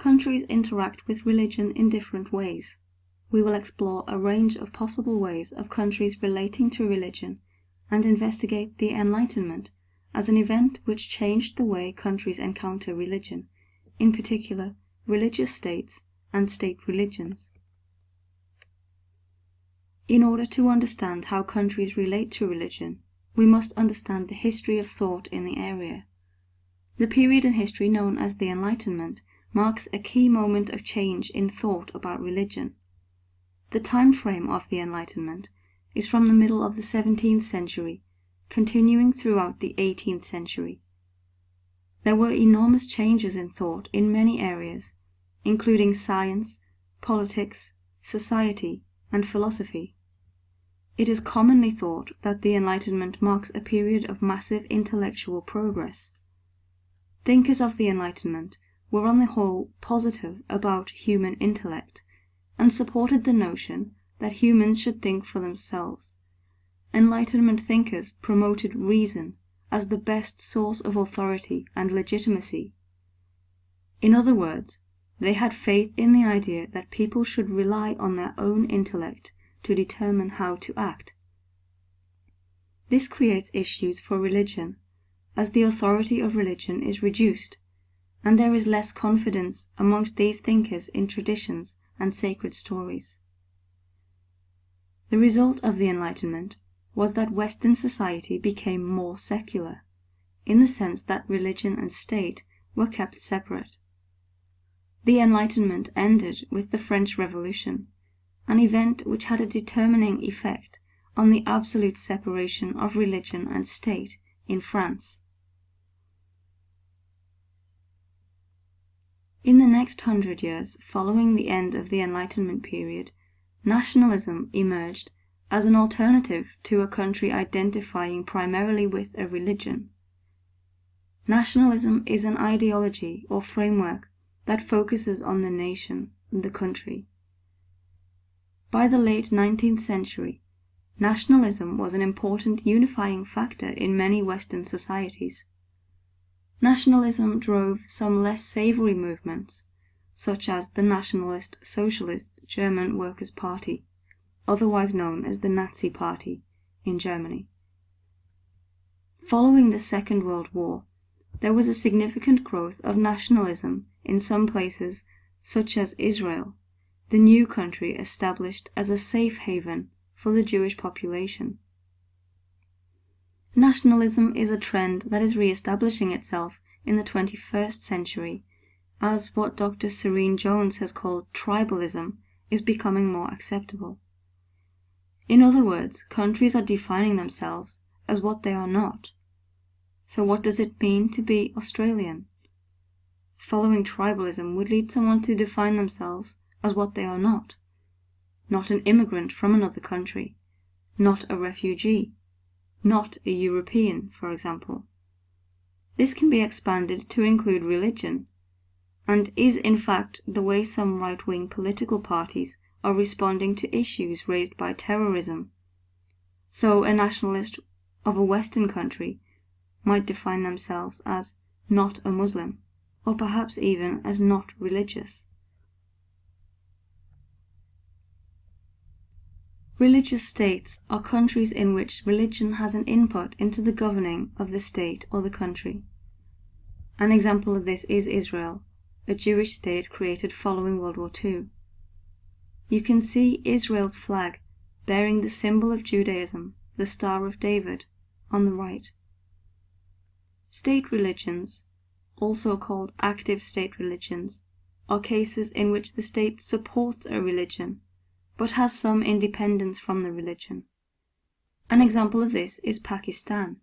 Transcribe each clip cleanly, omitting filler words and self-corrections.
Countries interact with religion in different ways. We will explore a range of possible ways of countries relating to religion and investigate the Enlightenment as an event which changed the way countries encounter religion, in particular religious states and state religions. In order to understand how countries relate to religion, we must understand the history of thought in the area. The period in history known as the Enlightenment marks a key moment of change in thought about religion. The time frame of the Enlightenment is from the middle of the 17th century, continuing throughout the 18th century. There were enormous changes in thought in many areas, including science, politics, society, and philosophy. It is commonly thought that the Enlightenment marks a period of massive intellectual progress. Thinkers of the Enlightenment were on the whole positive about human intellect, and supported the notion that humans should think for themselves. Enlightenment thinkers promoted reason as the best source of authority and legitimacy. In other words, they had faith in the idea that people should rely on their own intellect to determine how to act. This creates issues for religion, as the authority of religion is reduced, and there is less confidence amongst these thinkers in traditions and sacred stories. The result of the Enlightenment was that Western society became more secular, in the sense that religion and state were kept separate. The Enlightenment ended with the French Revolution, an event which had a determining effect on the absolute separation of religion and state in France. In the next 100 years following the end of the Enlightenment period, nationalism emerged as an alternative to a country identifying primarily with a religion. Nationalism is an ideology or framework that focuses on the nation, the country. By the late 19th century, nationalism was an important unifying factor in many Western societies. Nationalism drove some less savory movements, such as the Nationalist Socialist German Workers' Party, otherwise known as the Nazi Party, in Germany. Following the Second World War, there was a significant growth of nationalism in some places, such as Israel, the new country established as a safe haven for the Jewish population. Nationalism is a trend that is re-establishing itself in the 21st century, as what Dr. Serene Jones has called tribalism is becoming more acceptable. In other words, countries are defining themselves as what they are not. So what does it mean to be Australian? Following tribalism would lead someone to define themselves as what they are not. Not an immigrant from another country, not a refugee, not a European, for example. This can be expanded to include religion, and is in fact the way some right-wing political parties are responding to issues raised by terrorism. So a nationalist of a Western country might define themselves as not a Muslim, or perhaps even as not religious. Religious states are countries in which religion has an input into the governing of the state or the country. An example of this is Israel, a Jewish state created following World War II. You can see Israel's flag bearing the symbol of Judaism, the Star of David, on the right. State religions, also called active state religions, are cases in which the state supports a religion, but has some independence from the religion. An example of this is Pakistan,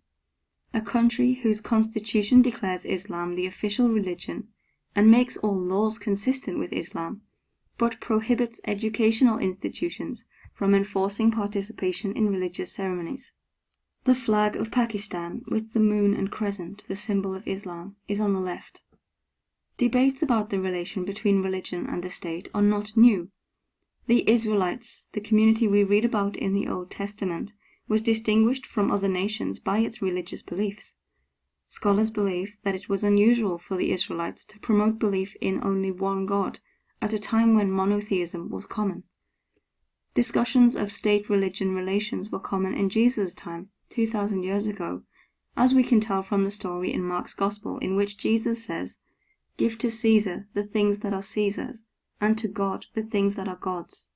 a country whose constitution declares Islam the official religion and makes all laws consistent with Islam, but prohibits educational institutions from enforcing participation in religious ceremonies. The flag of Pakistan, with the moon and crescent, the symbol of Islam, is on the left. Debates about the relation between religion and the state are not new. The Israelites, the community we read about in the Old Testament, was distinguished from other nations by its religious beliefs. Scholars believe that it was unusual for the Israelites to promote belief in only one God at a time when monotheism was common. Discussions of state-religion relations were common in Jesus' time, 2,000 years ago, as we can tell from the story in Mark's Gospel, in which Jesus says, "Give to Caesar the things that are Caesar's, and to God the things that are God's."